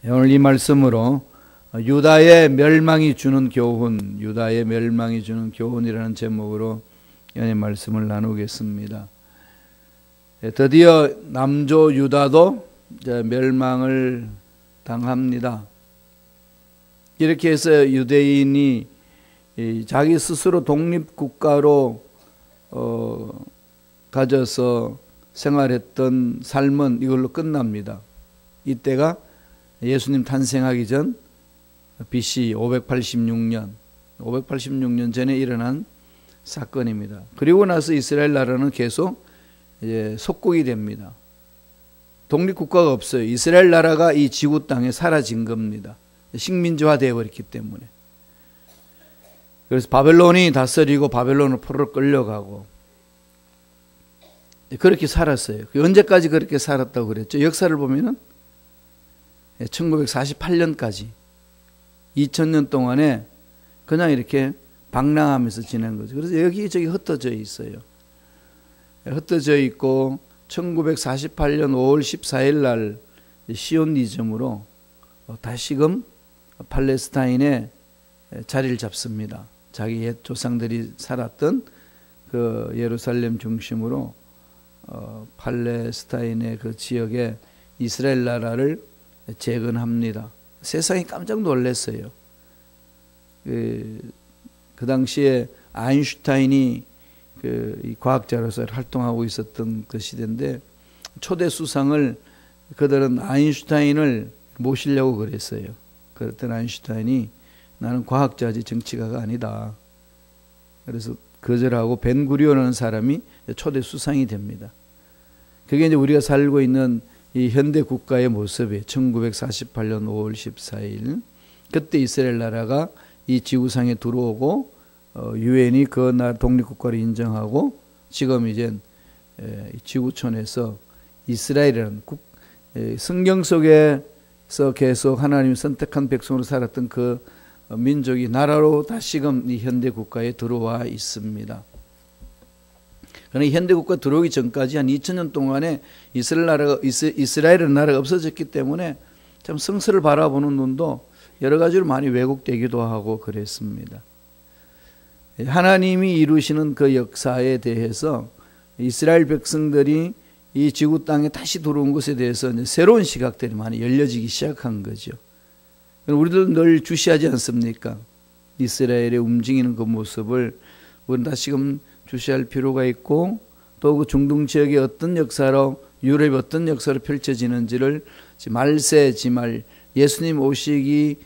오늘 이 말씀으로 유다의 멸망이 주는 교훈, 유다의 멸망이 주는 교훈이라는 제목으로 연의 말씀을 나누겠습니다. 드디어 남조 유다도 멸망을 당합니다. 이렇게 해서 유대인이 자기 스스로 독립국가로 가져서 생활했던 삶은 이걸로 끝납니다. 이때가 예수님 탄생하기 전 BC 586년 전에 일어난 사건입니다. 그리고 나서 이스라엘 나라는 계속 속국이 됩니다. 독립국가가 없어요. 이스라엘 나라가 이 지구 땅에 사라진 겁니다. 식민지화 되어버렸기 때문에. 그래서 바벨론이 다스리고 바벨론으로 포로로 끌려가고 그렇게 살았어요. 언제까지 그렇게 살았다고 그랬죠? 역사를 보면은 1948년까지 2000년 동안에 그냥 이렇게 방랑하면서 지낸 거죠. 그래서 여기저기 흩어져 있어요. 흩어져 있고 1948년 5월 14일 날 시온니즘으로 다시금 팔레스타인에 자리를 잡습니다. 자기 옛 조상들이 살았던 그 예루살렘 중심으로 팔레스타인의 그 지역에 이스라엘 나라를 재건합니다. 세상이 깜짝 놀랐어요. 그 당시에 아인슈타인이 이 과학자로서 활동하고 있었던 그 시대인데 초대 수상을 그들은 아인슈타인을 모시려고 그랬어요. 그랬더니 아인슈타인이 나는 과학자지 정치가가 아니다. 그래서 거절하고 벤구리온이라는 사람이 초대 수상이 됩니다. 그게 이제 우리가 살고 있는 이 현대 국가의 모습이에요. 1948년 5월 14일 그때 이스라엘 나라가 이 지구상에 들어오고 유엔이 그 나라 독립국가를 인정하고 지금 이제 지구촌에서 이스라엘이라는 성경 속에서 계속 하나님이 선택한 백성으로 살았던 그 민족이 나라로 다시금 이 현대 국가에 들어와 있습니다. 그러나 현대 국가 들어오기 전까지 한 2000년 동안에 이스라엘은 나라가 없어졌기 때문에 참 성서를 바라보는 눈도 여러 가지로 많이 왜곡되기도 하고 그랬습니다. 하나님이 이루시는 그 역사에 대해서 이스라엘 백성들이 이 지구 땅에 다시 들어온 것에 대해서 새로운 시각들이 많이 열려지기 시작한 거죠. 우리도 늘 주시하지 않습니까? 이스라엘의 움직이는 그 모습을 우리는 다시금 주시할 필요가 있고 또 그 중동 지역의 어떤 역사로 유럽의 어떤 역사로 펼쳐지는지를 말세 지말 예수님 오시기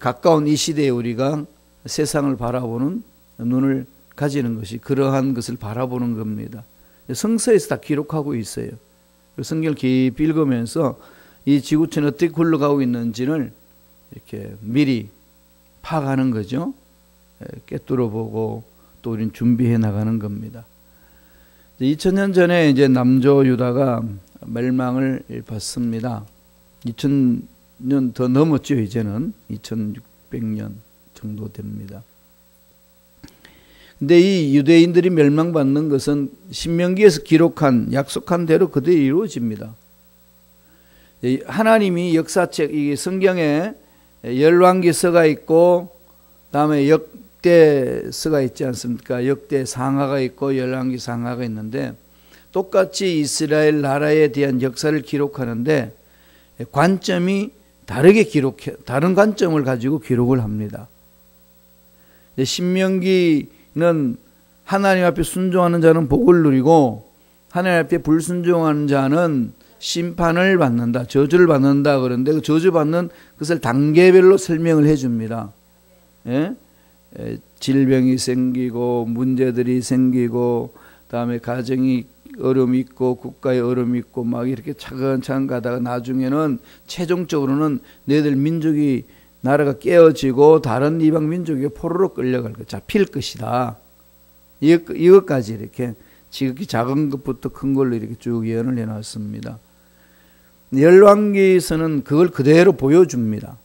가까운 이 시대에 우리가 세상을 바라보는 눈을 가지는 것이 그러한 것을 바라보는 겁니다. 성서에서 다 기록하고 있어요. 성경을 깊이 읽으면서 이 지구촌이 어떻게 굴러가고 있는지를 이렇게 미리 파악하는 거죠. 꿰뚫어 보고 또 우리는 준비해 나가는 겁니다. 2000년 전에 이제 남조 유다가 멸망을 받습니다. 2000년 더 넘었죠. 이제는 2600년 정도 됩니다. 근데 이 유대인들이 멸망받는 것은 신명기에서 기록한 약속한 대로 그대로 이루어집니다. 하나님이 역사책 이 성경에 열왕기서가 있고 다음에 역대서가 있지 않습니까? 역대 상하가 있고 열왕기 상하가 있는데 똑같이 이스라엘 나라에 대한 역사를 기록하는데 관점이 다르게 다른 관점을 가지고 기록을 합니다. 신명기는 하나님 앞에 순종하는 자는 복을 누리고 하나님 앞에 불순종하는 자는 심판을 받는다, 저주를 받는다. 그런데 그 저주받는 것을 단계별로 설명을 해줍니다. 예? 질병이 생기고 문제들이 생기고 다음에 가정이 어려움이 있고 국가에 어려움이 있고 막 이렇게 차근차근 가다가 나중에는 최종적으로는 너희들 민족이 나라가 깨어지고 다른 이방 민족에게 포로로 끌려갈 것, 잡힐 것이다. 이것까지 이렇게 지극히 작은 것부터 큰 걸로 이렇게 쭉 예언을 해놨습니다. 열왕기서는 그걸 그대로 보여줍니다.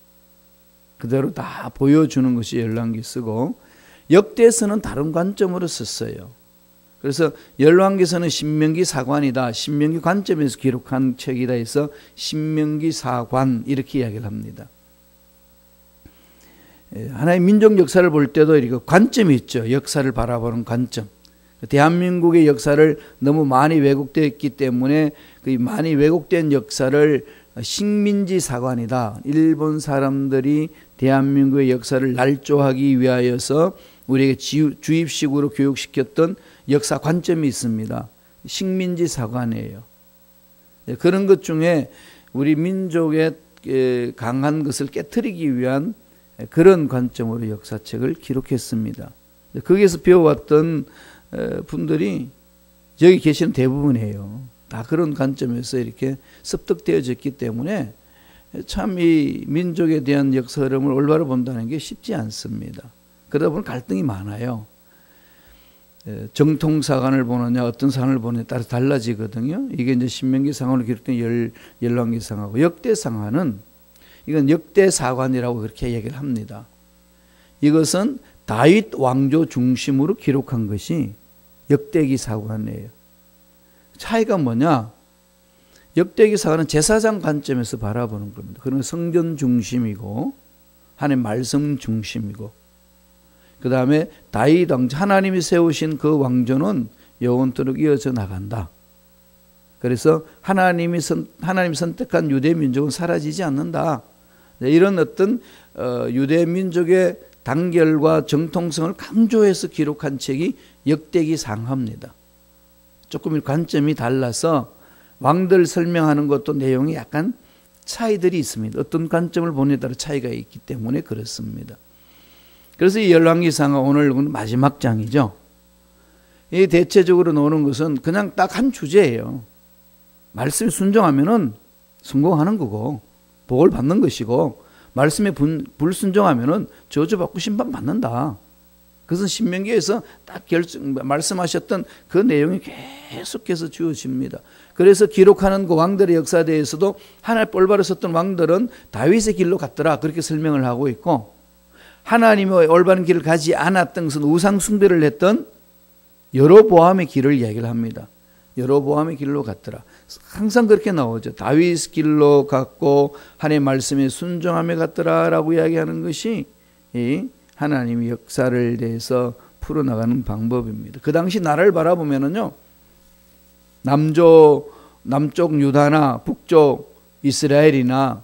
그대로 다 보여주는 것이 열왕기서고 역대서는 다른 관점으로 썼어요. 그래서 열왕기서는 신명기 사관이다. 신명기 관점에서 기록한 책이다 해서 신명기 사관 이렇게 이야기를 합니다. 하나의 민족 역사를 볼 때도 이렇게 관점이 있죠. 역사를 바라보는 관점. 대한민국의 역사를 너무 많이 왜곡되었기 때문에 그 많이 왜곡된 역사를 식민지 사관이다. 일본 사람들이 대한민국의 역사를 날조하기 위하여서 우리에게 주입식으로 교육시켰던 역사 관점이 있습니다. 식민지 사관이에요. 그런 것 중에 우리 민족의 강한 것을 깨트리기 위한 그런 관점으로 역사책을 기록했습니다. 거기에서 배워왔던 분들이 여기 계시는 대부분이에요. 다 그런 관점에서 이렇게 습득되어졌기 때문에 참 이 민족에 대한 역사 흐름을 올바로 본다는 게 쉽지 않습니다. 그러다 보면 갈등이 많아요. 정통사관을 보느냐 어떤 사관을 보느냐에 따라 달라지거든요. 이게 이제 신명기 상관으로 기록된 열왕기 상하고 역대 상하는 이건 역대 사관이라고 그렇게 얘기를 합니다. 이것은 다윗 왕조 중심으로 기록한 것이 역대기 사관이에요. 차이가 뭐냐? 역대기 사관은 제사장 관점에서 바라보는 겁니다. 그런 성전 중심이고 하나님의 말씀 중심이고 그 다음에 다윗 왕조 하나님이 세우신 그 왕조는 영원토록 이어져 나간다. 그래서 하나님이 선택한 유대 민족은 사라지지 않는다. 이런 어떤 유대 민족의 단결과 정통성을 강조해서 기록한 책이 역대기 상하입니다. 조금 관점이 달라서 왕들 설명하는 것도 내용이 약간 차이들이 있습니다. 어떤 관점을 보느냐에 따라 차이가 있기 때문에 그렇습니다. 그래서 이 열왕기상하 오늘 마지막 장이죠. 이 대체적으로 나오는 것은 그냥 딱 한 주제예요. 말씀에 순종하면은 성공하는 거고 복을 받는 것이고 말씀에 불순종하면은 저주받고 심판받는다. 그것은 신명기에서 딱 말씀하셨던 그 내용이 계속해서 주어집니다. 그래서 기록하는 그 왕들의 역사에 대해서도 하나님 올바로 섰던 왕들은 다윗의 길로 갔더라 그렇게 설명을 하고 있고 하나님의 올바른 길을 가지 않았던 것은 우상 숭배를 했던 여로보암의 길을 이야기를 합니다. 여로보암의 길로 갔더라. 항상 그렇게 나오죠. 다윗 길로 갔고 하나님의 말씀에 순종함에 갔더라라고 이야기하는 것이 이 하나님의 역사를 대해서 풀어나가는 방법입니다. 그 당시 나라를 바라보면은요, 남쪽 유다나 북쪽 이스라엘이나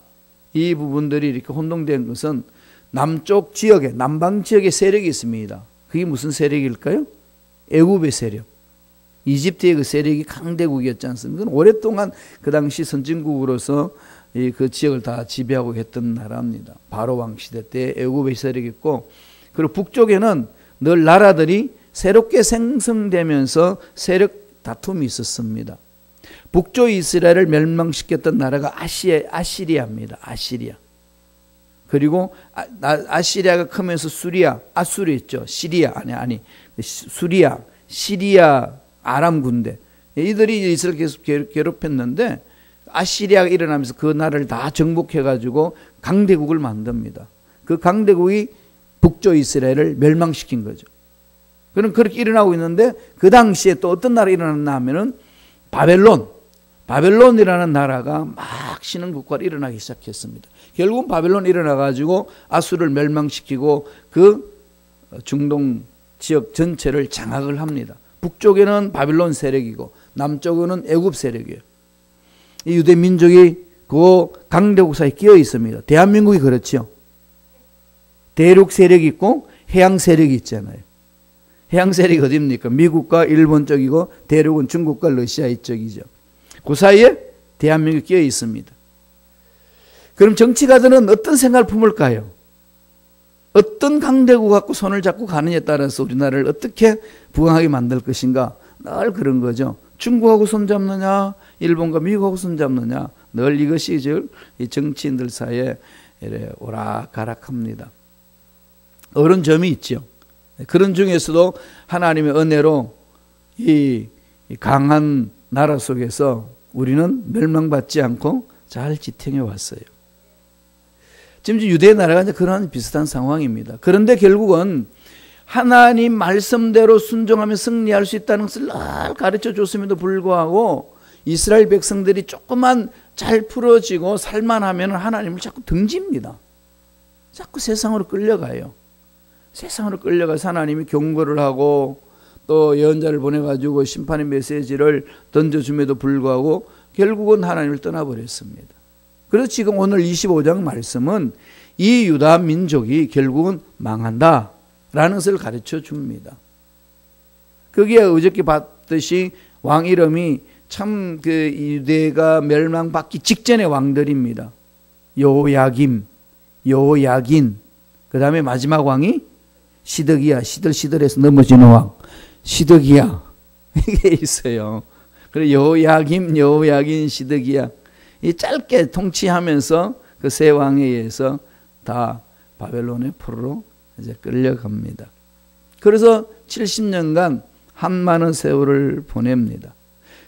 이 부분들이 이렇게 혼동된 것은 남쪽 지역에, 남방 지역에 세력이 있습니다. 그게 무슨 세력일까요? 애굽의 세력. 이집트의 그 세력이 강대국이었지 않습니까? 오랫동안 그 당시 선진국으로서 그 지역을 다 지배하고 했던 나라입니다. 바로 왕 시대 때 애굽의 세력이 있고, 그리고 북쪽에는 늘 나라들이 새롭게 생성되면서 세력 다툼이 있었습니다. 북쪽 이스라엘을 멸망시켰던 나라가 아시리아입니다. 아시리아. 그리고 아시리아가 크면서 아수르 있죠. 시리아, 아람 군대. 이들이 이스라엘 계속 괴롭혔는데 아시리아가 일어나면서 그 나라를 다 정복해가지고 강대국을 만듭니다. 그 강대국이 북쪽 이스라엘을 멸망시킨 거죠. 그럼 그렇게 일어나고 있는데 그 당시에 또 어떤 나라가 일어났나 하면은 바벨론이라는 나라가 막 신흥국가로 일어나기 시작했습니다. 결국은 바벨론 일어나가지고 아수르를 멸망시키고 그 중동 지역 전체를 장악을 합니다. 북쪽에는 바벨론 세력이고 남쪽에는 애굽 세력이에요. 이 유대 민족이 그 강대국 사이에 끼어 있습니다. 대한민국이 그렇죠. 대륙 세력이 있고 해양 세력이 있잖아요. 해양 세력이 어디입니까? 미국과 일본 쪽이고 대륙은 중국과 러시아 이쪽이죠. 그 사이에 대한민국이 끼어 있습니다. 그럼 정치가들은 어떤 생각을 품을까요? 어떤 강대국 갖고 손을 잡고 가느냐에 따라서 우리나라를 어떻게 부강하게 만들 것인가 늘 그런 거죠. 중국하고 손잡느냐 일본과 미국하고 손잡느냐 늘 이것이 이 정치인들 사이에 오락가락합니다. 어려운 점이 있죠. 그런 중에서도 하나님의 은혜로 이 강한 나라 속에서 우리는 멸망받지 않고 잘 지탱해 왔어요. 지금 유대 나라가 그런 비슷한 상황입니다. 그런데 결국은 하나님 말씀대로 순종하면 승리할 수 있다는 것을 늘 가르쳐 줬음에도 불구하고 이스라엘 백성들이 조금만 잘 풀어지고 살만하면 하나님을 자꾸 등집니다. 자꾸 세상으로 끌려가요. 세상으로 끌려가서 하나님이 경고를 하고 또 예언자를 보내가지고 심판의 메시지를 던져줌에도 불구하고 결국은 하나님을 떠나버렸습니다. 그래서 지금 오늘 25장 말씀은 이 유다 민족이 결국은 망한다라는 것을 가르쳐 줍니다. 거기에 어저께 봤듯이 왕 이름이 참 그 유대가 멸망받기 직전의 왕들입니다. 여호야김, 여호야긴, 그 다음에 마지막 왕이 시드기야, 시들시들해서 넘어지는 왕, 시드기야, 이게 있어요. 그리고 여호야김, 여호야긴, 시드기야, 이 짧게 통치하면서 그 세 왕에 의해서 다 바벨론의 포로로 이제 끌려갑니다. 그래서 70년간 한많은 세월을 보냅니다.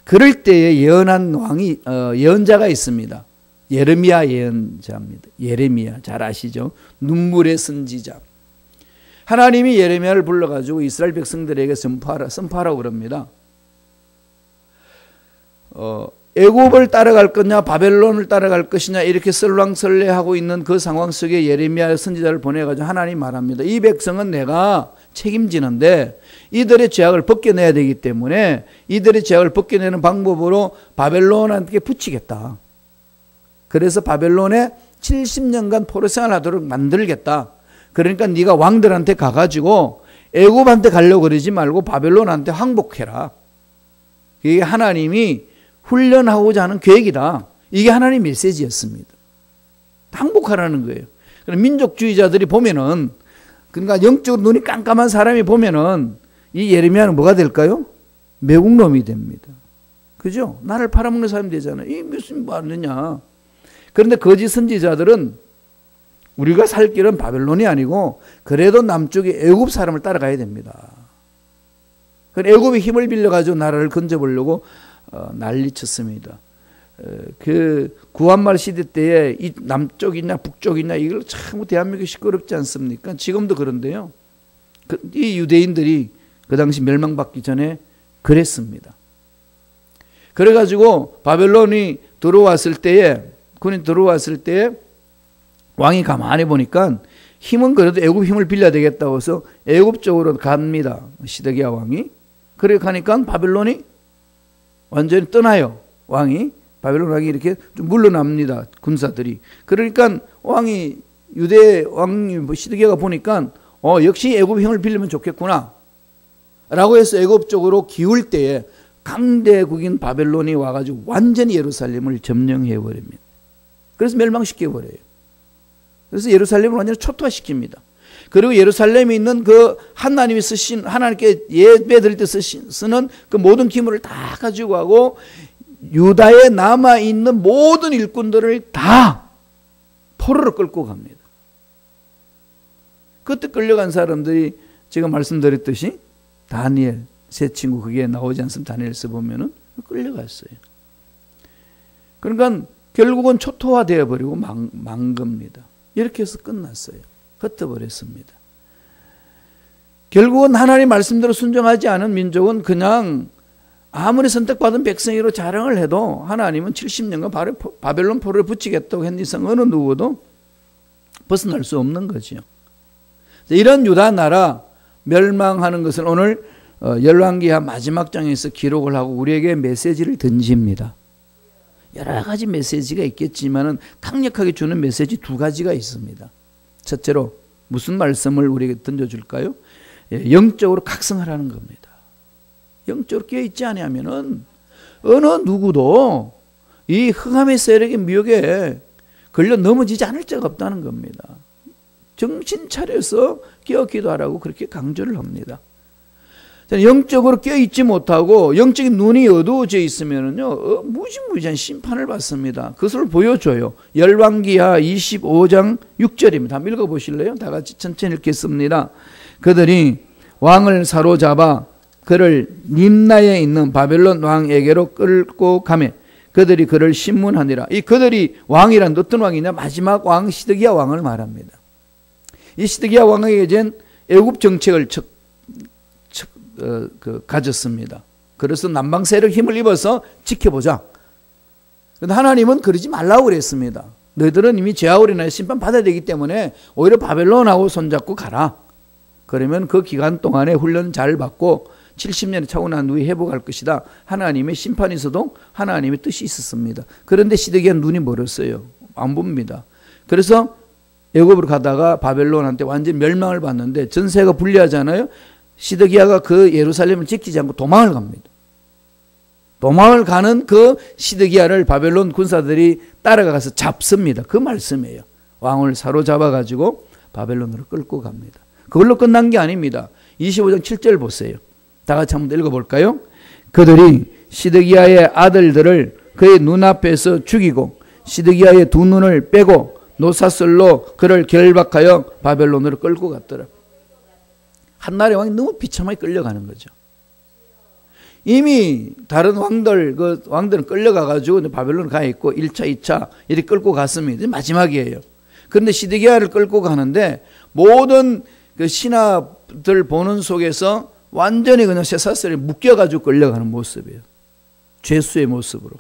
그럴 때에 예언한 왕이 예언자가 있습니다. 예레미야 예언자입니다. 예레미야 잘 아시죠? 눈물의 선지자. 하나님이 예레미야를 불러가지고 이스라엘 백성들에게 선포하라고 그럽니다. 애굽을 따라갈 거냐 바벨론을 따라갈 것이냐 이렇게 설왕설래하고 있는 그 상황 속에 예레미야 선지자를 보내가지고 하나님 말합니다. 이 백성은 내가 책임지는데 이들의 죄악을 벗겨내야 되기 때문에 이들의 죄악을 벗겨내는 방법으로 바벨론한테 붙이겠다. 그래서 바벨론에 70년간 포로 생활하도록 만들겠다. 그러니까 네가 왕들한테 가가지고 애굽한테 가려고 그러지 말고 바벨론한테 항복해라. 이게 하나님이 훈련하고자 하는 계획이다. 이게 하나님 메시지였습니다. 항복하라는 거예요. 그럼 민족주의자들이 보면은, 그러니까 영적으로 눈이 깜깜한 사람이 보면은 이 예레미야는 뭐가 될까요? 매국놈이 됩니다. 그죠? 나를 팔아먹는 사람이 되잖아요. 이 무슨 말이냐. 그런데 거짓 선지자들은 우리가 살 길은 바벨론이 아니고 그래도 남쪽에 애굽 사람을 따라가야 됩니다. 애굽의 힘을 빌려가지고 나라를 건져보려고 난리쳤습니다. 그 구한말 시대 때에 이 남쪽이냐 북쪽이냐 이걸 참 대한민국이 시끄럽지 않습니까? 지금도 그런데요. 이 유대인들이 그 당시 멸망받기 전에 그랬습니다. 그래가지고 바벨론이 들어왔을 때에 군이 들어왔을 때에 왕이 가만히 보니까 힘은 그래도 애굽 힘을 빌려야 되겠다고 해서 애굽 쪽으로 갑니다. 시드기야 왕이. 그래 가니까 바벨론이 완전히 떠나요. 왕이. 바벨론 왕이 이렇게 좀 물러납니다. 군사들이. 그러니까 왕이 유대 왕이 시드기야가 보니까 역시 애굽 힘을 빌리면 좋겠구나 라고 해서 애굽 쪽으로 기울 때에 강대국인 바벨론이 와가지고 완전히 예루살렘을 점령해 버립니다. 그래서 멸망시켜 버려요. 그래서 예루살렘을 완전히 초토화시킵니다. 그리고 예루살렘에 있는 그 하나님이 쓰신, 하나님께 예배 드릴 때 쓰는 그 모든 기물을 다 가지고 가고 유다에 남아있는 모든 일꾼들을 다 포로로 끌고 갑니다. 그때 끌려간 사람들이 제가 말씀드렸듯이 다니엘, 세 친구 그게 나오지 않습니다. 다니엘서 보면은 끌려갔어요. 그러니까 결국은 초토화되어 버리고 망 겁니다. 이렇게 해서 끝났어요. 흩어버렸습니다. 결국은 하나님 말씀대로 순종하지 않은 민족은 그냥 아무리 선택받은 백성으로 자랑을 해도 하나님은 70년간 바벨론 포로를 붙이겠다고 했는 이상 어느 누구도 벗어날 수 없는 거죠. 이런 유다 나라 멸망하는 것을 오늘 열왕기하 마지막 장에서 기록을 하고 우리에게 메시지를 던집니다. 여러 가지 메시지가 있겠지만은 강력하게 주는 메시지 두 가지가 있습니다. 첫째로 무슨 말씀을 우리에게 던져줄까요? 영적으로 각성하라는 겁니다. 영적으로 깨어있지 않으면은 어느 누구도 이 흑암의 세력의 미혹에 걸려 넘어지지 않을 자가 없다는 겁니다. 정신 차려서 깨어 기도하라고 그렇게 강조를 합니다. 영적으로 깨어있지 못하고 영적인 눈이 어두워져 있으면은요, 무지무지한 심판을 받습니다. 그것을 보여줘요. 열왕기하 25장 6절입니다. 한번 읽어보실래요? 다 같이 천천히 읽겠습니다. 그들이 왕을 사로잡아 그를 림나에 있는 바벨론 왕에게로 끌고 가매 그들이 그를 신문하니라. 이 그들이 왕이란 어떤 왕이냐? 마지막 왕 시드기야 왕을 말합니다. 이 시드기야 왕에게는 애굽 정책을 가졌습니다. 그래서 남방 세력 힘을 입어서 지켜보자. 그런데 하나님은 그러지 말라고 그랬습니다. 너희들은 이미 죄악으로 인하여 심판 받아야 되기 때문에 오히려 바벨론하고 손잡고 가라. 그러면 그 기간 동안에 훈련 잘 받고 70년이 차고 난 후에 회복할 것이다. 하나님의 심판이 있어도 하나님의 뜻이 있었습니다. 그런데 시드기야는 눈이 멀었어요. 안 봅니다. 그래서 애굽으로 가다가 바벨론한테 완전 멸망을 받는데 전세가 불리하잖아요. 시드기야가 그 예루살렘을 지키지 않고 도망을 갑니다. 도망을 가는 그 시드기야를 바벨론 군사들이 따라가서 잡습니다. 그 말씀이에요. 왕을 사로잡아 가지고 바벨론으로 끌고 갑니다. 그걸로 끝난 게 아닙니다. 25장 7절 보세요. 다 같이 한번 읽어볼까요? 그들이 시드기야의 아들들을 그의 눈앞에서 죽이고 시드기야의 두 눈을 빼고 노사슬로 그를 결박하여 바벨론으로 끌고 갔더라. 한나라의 왕이 너무 비참하게 끌려가는 거죠. 이미 다른 왕들은 끌려가가지고 바벨론 가 있고 1차, 2차 이렇게 끌고 갔습니다. 마지막이에요. 그런데 시드기야를 끌고 가는데 모든 그 신하들 보는 속에서 완전히 그냥 쇠사슬에 묶여가지고 끌려가는 모습이에요. 죄수의 모습으로.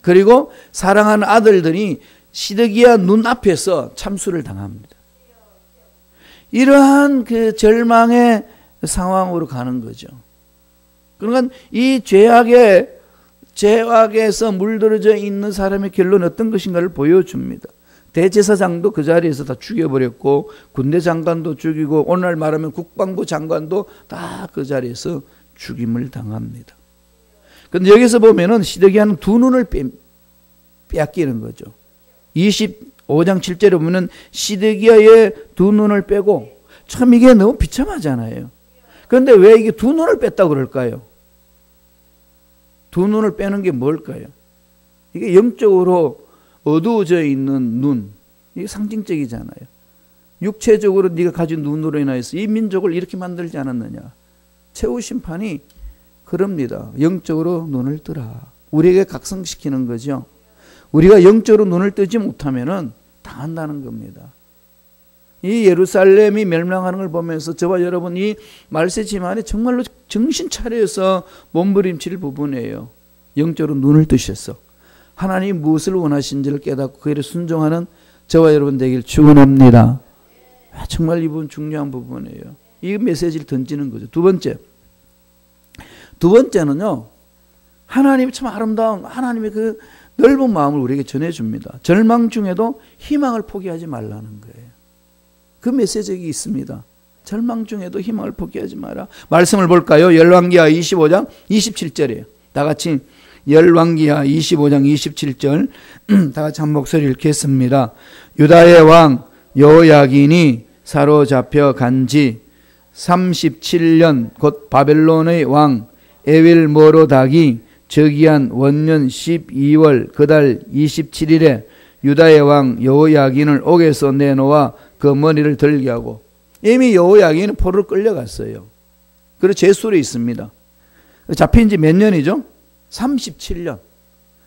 그리고 사랑하는 아들들이 시드기야 눈앞에서 참수를 당합니다. 이러한 그 절망의 상황으로 가는 거죠. 그러니까 이 죄악에서 물들어져 있는 사람의 결론은 어떤 것인가를 보여줍니다. 대제사장도 그 자리에서 다 죽여버렸고 군대 장관도 죽이고 오늘날 말하면 국방부 장관도 다 그 자리에서 죽임을 당합니다. 그런데 여기서 보면은 시드기야는 두 눈을 빼앗기는 거죠. 25장 7절에 보면은 시드기야의 두 눈을 빼고 참 이게 너무 비참하잖아요. 그런데 왜 이게 두 눈을 뺐다고 그럴까요? 두 눈을 빼는 게 뭘까요? 이게 영적으로 어두워져 있는 눈, 이게 상징적이잖아요. 육체적으로 네가 가진 눈으로 인하여서 이 민족을 이렇게 만들지 않았느냐. 최후 심판이 그럽니다. 영적으로 눈을 뜨라. 우리에게 각성시키는 거죠. 우리가 영적으로 눈을 뜨지 못하면은 당한다는 겁니다. 이 예루살렘이 멸망하는 걸 보면서 저와 여러분이 말세 지만에 정말로 정신 차려서 몸부림칠 부분이에요. 영적으로 눈을 뜨셔서 하나님이 무엇을 원하신지를 깨닫고 그에 순종하는 저와 여러분 되길 축원합니다. 정말 이분 중요한 부분이에요. 이 메시지를 던지는 거죠. 두 번째는요. 하나님이 참 아름다운 하나님의 그 넓은 마음을 우리에게 전해줍니다. 절망 중에도 희망을 포기하지 말라는 거예요. 그 메시지가 있습니다. 절망 중에도 희망을 포기하지 마라. 말씀을 볼까요? 열왕기하 25장 27절이에요. 다 같이 열왕기하 25장 27절 다 같이 한 목소리 읽겠습니다. 유다의 왕 여호야긴이 사로잡혀 간지 37년 곧 바벨론의 왕 에윌모로닥이 즉위한 원년 12월 그달 27일에 유다의 왕 여호야긴을 옥에서 내놓아 그 머리를 들게 하고 이미 여호야긴은 포로로 끌려갔어요. 그리고 제술에 있습니다. 잡힌 지 몇 년이죠? 37년.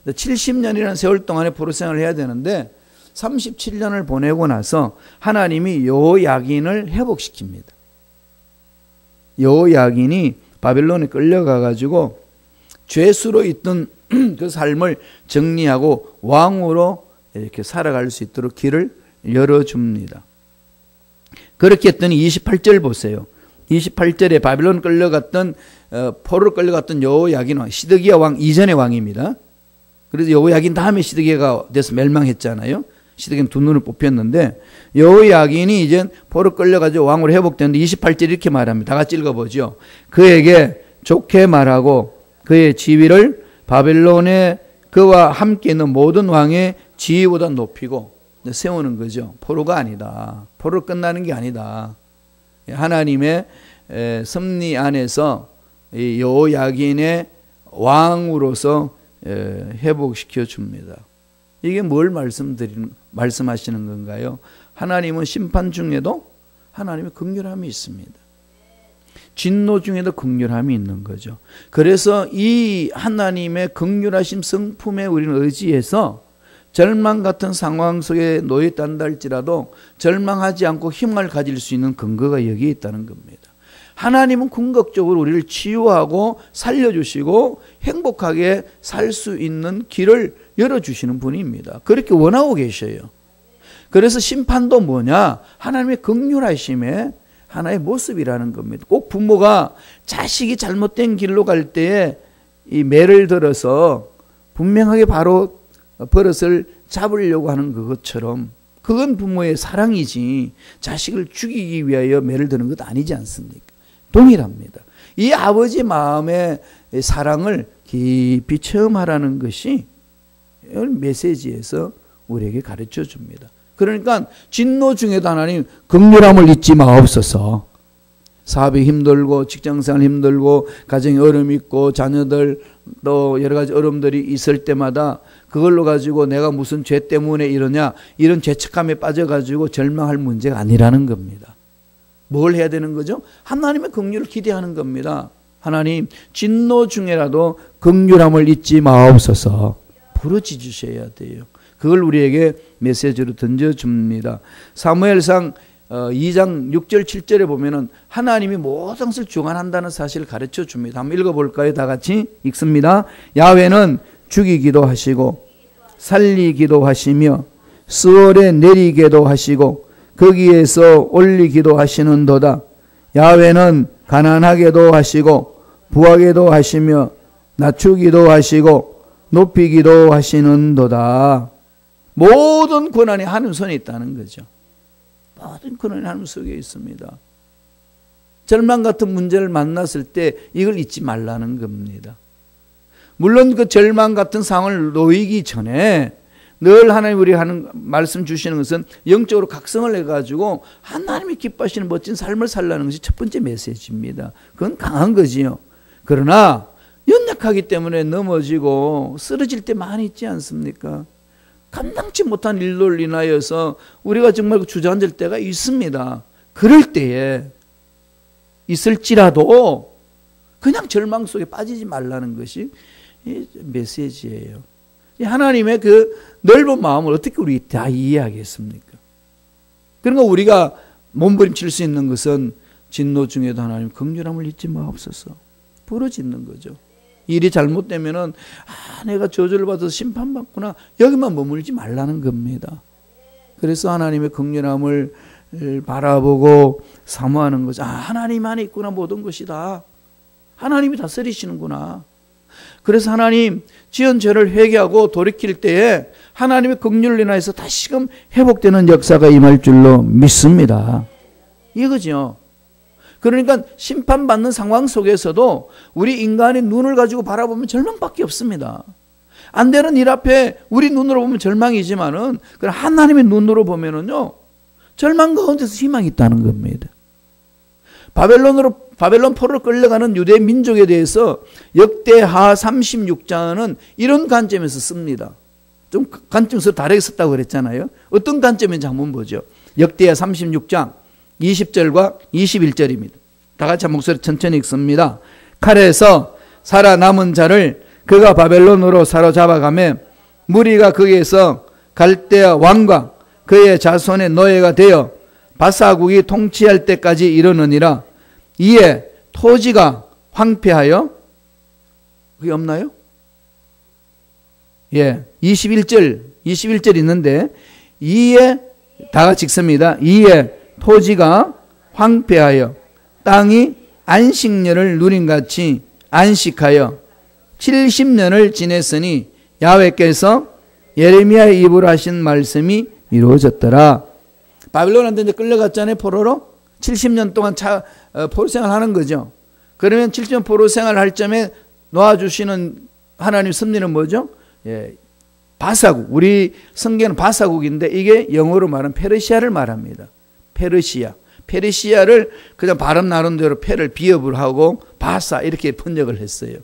70년이라는 세월 동안에 포로 생활을 해야 되는데 37년을 보내고 나서 하나님이 여호야긴을 회복시킵니다. 여호야긴이 바벨론에 끌려가가지고 죄수로 있던 그 삶을 정리하고 왕으로 이렇게 살아갈 수 있도록 길을 열어줍니다. 그렇게 했더니 28절 보세요. 28절에 바벨론 끌려갔던 포로로 끌려갔던 여호야긴 왕, 시드기야 왕 이전의 왕입니다. 그래서 여호야긴 다음에 시드기야가 돼서 멸망했잖아요. 시드기야는 두 눈을 뽑혔는데 여호야긴이 이제 포로 끌려가지고 왕으로 회복됐는데 28절 이렇게 말합니다. 다 같이 읽어보죠. 그에게 좋게 말하고 그의 지위를 바벨론에 그와 함께 있는 모든 왕의 지위보다 높이고 세우는 거죠. 포로가 아니다. 포로로 끝나는 게 아니다. 하나님의 섭리 안에서 여호야긴의 왕으로서 회복시켜 줍니다. 이게 뭘 말씀하시는 건가요? 하나님은 심판 중에도 하나님의 긍휼함이 있습니다. 진노 중에도 긍휼함이 있는 거죠. 그래서 이 하나님의 긍휼하심 성품에 우리는 의지해서 절망 같은 상황 속에 놓여 있단다 할지라도 절망하지 않고 힘을 가질 수 있는 근거가 여기에 있다는 겁니다. 하나님은 궁극적으로 우리를 치유하고 살려주시고 행복하게 살 수 있는 길을 열어주시는 분입니다. 그렇게 원하고 계셔요. 그래서 심판도 뭐냐? 하나님의 긍휼하심의 하나의 모습이라는 겁니다. 꼭 부모가 자식이 잘못된 길로 갈 때에 이 매를 들어서 분명하게 바로 버릇을 잡으려고 하는 그것처럼 그건 부모의 사랑이지 자식을 죽이기 위하여 매를 드는 것 아니지 않습니까? 동일합니다. 이 아버지 마음의 사랑을 깊이 체험하라는 것이 메시지에서 우리에게 가르쳐 줍니다. 그러니까 진노 중에도 하나님 긍휼함을 잊지 마옵소서. 사업이 힘들고 직장생활 힘들고 가정에 어려움이 있고 자녀들 또 여러 가지 어려움들이 있을 때마다 그걸로 가지고 내가 무슨 죄 때문에 이러냐 이런 죄책감에 빠져가지고 절망할 문제가 아니라는 겁니다. 뭘 해야 되는 거죠? 하나님의 긍휼을 기대하는 겁니다. 하나님 진노 중에라도 긍휼함을 잊지 마옵소서 부르짖으셔야 돼요. 그걸 우리에게 메시지로 던져줍니다. 사무엘상 2장 6절 7절에 보면은 하나님이 모든 것을 주관한다는 사실을 가르쳐 줍니다. 한번 읽어볼까요? 다 같이 읽습니다. 야훼는 죽이기도 하시고 살리기도 하시며 스월에 내리게도 하시고 거기에서 올리기도 하시는도다. 야훼는 가난하게도 하시고 부하게도 하시며 낮추기도 하시고 높이기도 하시는도다. 모든 권한이 하나님 손에 있다는 거죠. 모든 권한이 하나님 속에 있습니다. 절망 같은 문제를 만났을 때 이걸 잊지 말라는 겁니다. 물론 그 절망 같은 상황을 놓이기 전에 늘 하나님 우리 하는 말씀 주시는 것은 영적으로 각성을 해가지고 하나님이 기뻐하시는 멋진 삶을 살라는 것이 첫 번째 메시지입니다. 그건 강한 거지요. 그러나 연약하기 때문에 넘어지고 쓰러질 때 많이 있지 않습니까? 감당치 못한 일로 인하여서 우리가 정말 주저앉을 때가 있습니다. 그럴 때에 있을지라도 그냥 절망 속에 빠지지 말라는 것이 메시지예요. 하나님의 그 넓은 마음을 어떻게 우리 다 이해하겠습니까? 그러니까 우리가 몸부림칠 수 있는 것은 진노 중에도 하나님 긍휼함을 잊지 마옵소서 부르짖는 거죠. 일이 잘못되면은 내가 저주를 받아서 심판받구나 여기만 머물지 말라는 겁니다. 그래서 하나님의 긍휼함을 바라보고 사모하는 거죠. 하나님 안에 있구나 모든 것이 다. 하나님이 다스리시는구나. 그래서 하나님 지은 죄를 회개하고 돌이킬 때에 하나님의 긍휼을 인하여서 다시금 회복되는 역사가 임할 줄로 믿습니다. 이거죠. 그러니까 심판받는 상황 속에서도 우리 인간의 눈을 가지고 바라보면 절망밖에 없습니다. 안 되는 일 앞에 우리 눈으로 보면 절망이지만은 하나님의 눈으로 보면은요 절망 가운데서 희망이 있다는 겁니다. 바벨론 포로로 끌려가는 유대 민족에 대해서 역대하 36장은 이런 관점에서 씁니다. 좀 관점에서 다르게 썼다고 그랬잖아요. 어떤 관점인지 한번 보죠. 역대하 36장 20절과 21절입니다. 다 같이 목소리 천천히 읽습니다. 칼에서 살아남은 자를 그가 바벨론으로 사로잡아가며 무리가 거기에서 갈대아 왕과 그의 자손의 노예가 되어 바사국이 통치할 때까지 이르느니라. 이에 토지가 황폐하여 그게 없나요? 예, 21절 있는데 이에 다 같이 읽습니다. 이에 토지가 황폐하여 땅이 안식년을 누린같이 안식하여 70년을 지냈으니 야훼께서 예레미야의 입으로 하신 말씀이 이루어졌더라. 바빌론한테 이제 끌려갔잖아요. 포로로 70년 동안 포로 생활하는 거죠. 그러면 70년 포로 생활을 할 점에 놓아주시는 하나님 섭리는 뭐죠? 예, 바사국. 우리 성경은 바사국인데 이게 영어로 말하면 페르시아를 말합니다. 페르시아를 그냥 발음 나름대로 페를 비읍을 하고 바사 이렇게 번역을 했어요.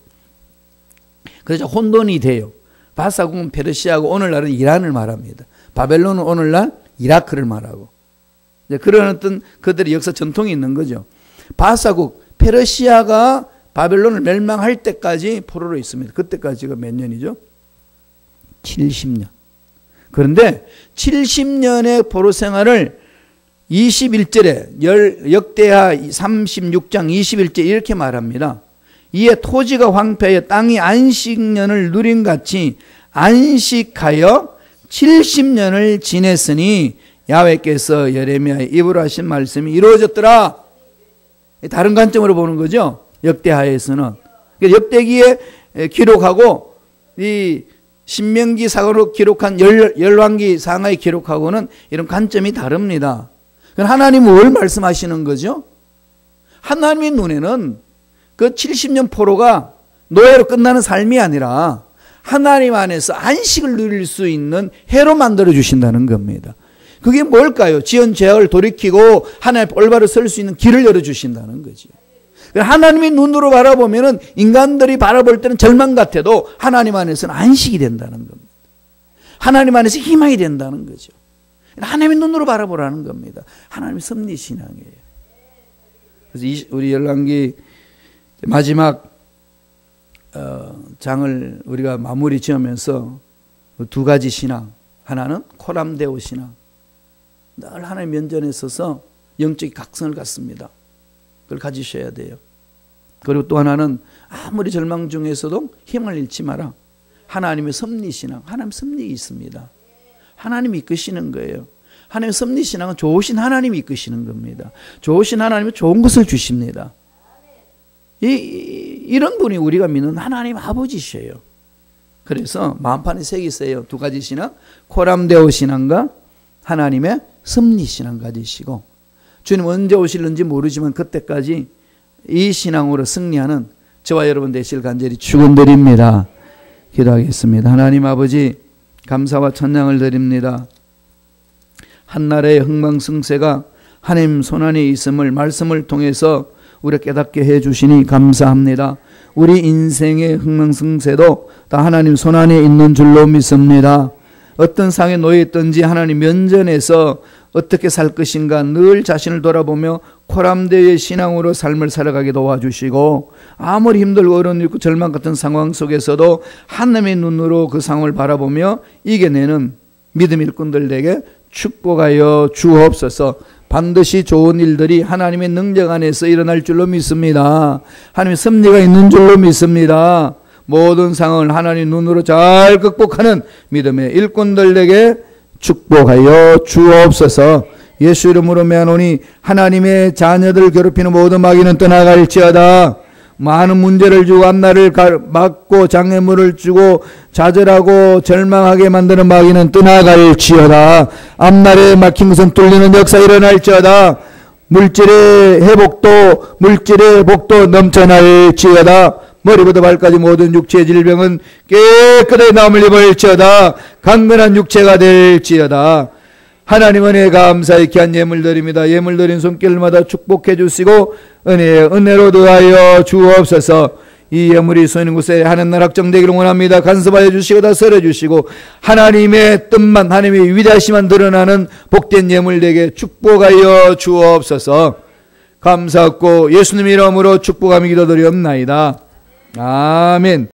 그래서 혼돈이 돼요. 바사국은 페르시아고 오늘날은 이란을 말합니다. 바벨론은 오늘날 이라크를 말하고. 그런 어떤 그들의 역사 전통이 있는 거죠. 바사국, 페르시아가 바벨론을 멸망할 때까지 포로로 있습니다. 그때까지가 몇 년이죠? 70년. 그런데 70년의 포로 생활을 21절에 역대하 36장 21절 이렇게 말합니다. 이에 토지가 황폐해 땅이 안식년을 누림같이 안식하여 70년을 지냈으니 야훼께서 예레미야의 입으로 하신 말씀이 이루어졌더라. 다른 관점으로 보는 거죠. 역대하에서는. 역대기에 기록하고 이 신명기 사관으로 기록한 열왕기 상하에 기록하고는 이런 관점이 다릅니다. 하나님은 뭘 말씀하시는 거죠? 하나님의 눈에는 그 70년 포로가 노예로 끝나는 삶이 아니라 하나님 안에서 안식을 누릴 수 있는 해로 만들어 주신다는 겁니다. 그게 뭘까요? 지은 죄악을 돌이키고 하나님 올바로 설 수 있는 길을 열어 주신다는 거죠. 하나님의 눈으로 바라보면은 인간들이 바라볼 때는 절망 같아도 하나님 안에서는 안식이 된다는 겁니다. 하나님 안에서 희망이 된다는 거죠. 하나님의 눈으로 바라보라는 겁니다. 하나님의 섭리신앙이에요. 그래서 우리 열왕기 마지막 장을 우리가 마무리 지으면서 두 가지 신앙, 하나는 코람데오 신앙, 늘 하나님 면전에 서서 영적인 각성을 갖습니다. 그걸 가지셔야 돼요. 그리고 또 하나는 아무리 절망 중에서도 힘을 잃지 마라. 하나님의 섭리신앙, 하나님 섭리 있습니다. 하나님이 이끄시는 거예요. 하나님의 섭리신앙은 좋으신 하나님이 이끄시는 겁니다. 좋으신 하나님은 좋은 것을 주십니다. 이런 분이 우리가 믿는 하나님 아버지시에요. 그래서 마음판에 새기세요. 두 가지 신앙, 코람데오 신앙과 하나님의 섭리신앙 가지시고 주님 언제 오실는지 모르지만 그때까지 이 신앙으로 승리하는 저와 여러분 되실 간절히 축원드립니다. 기도하겠습니다. 하나님 아버지 감사와 찬양을 드립니다. 한나라의 흥망성쇠가 하나님 손안에 있음을 말씀을 통해서 우리가 깨닫게 해주시니 감사합니다. 우리 인생의 흥망성쇠도 다 하나님 손안에 있는 줄로 믿습니다. 어떤 상에 놓여 있든지 하나님 면전에서 어떻게 살 것인가 늘 자신을 돌아보며 코람데오의 신앙으로 삶을 살아가게 도와주시고 아무리 힘들고 어려운 일고 절망 같은 상황 속에서도 하나님의 눈으로 그 상황을 바라보며 이겨내는 믿음 일꾼들에게 축복하여 주옵소서. 반드시 좋은 일들이 하나님의 능력 안에서 일어날 줄로 믿습니다. 하나님의 섭리가 있는 줄로 믿습니다. 모든 상황을 하나님 눈으로 잘 극복하는 믿음의 일꾼들에게 축복하여 주옵소서. 예수 이름으로 매하노니 하나님의 자녀들을 괴롭히는 모든 마귀는 떠나갈지어다. 많은 문제를 주고 앞날을 막고 장애물을 주고 좌절하고 절망하게 만드는 마귀는 떠나갈지어다. 앞날에 막힌 것은 뚫리는 역사 일어날지어다. 물질의 복도 넘쳐날지어다. 머리부터 발까지 모든 육체의 질병은 깨끗하게 나음을 입을지어다. 강건한 육체가 될지어다. 하나님 은혜에 감사히 귀한 예물 드립니다. 예물 드린 손길마다 축복해 주시고 은혜로 더하여 주옵소서. 이 예물이 쏘이는 곳에 하는 날 확정되기를 원합니다. 간섭하여 주시고 다스려 주시고 하나님의 뜻만 하나님의 위대하심만 드러나는 복된 예물 되게 축복하여 주옵소서. 감사하고 예수님 이름으로 축복하며 기도드리옵나이다. 아멘.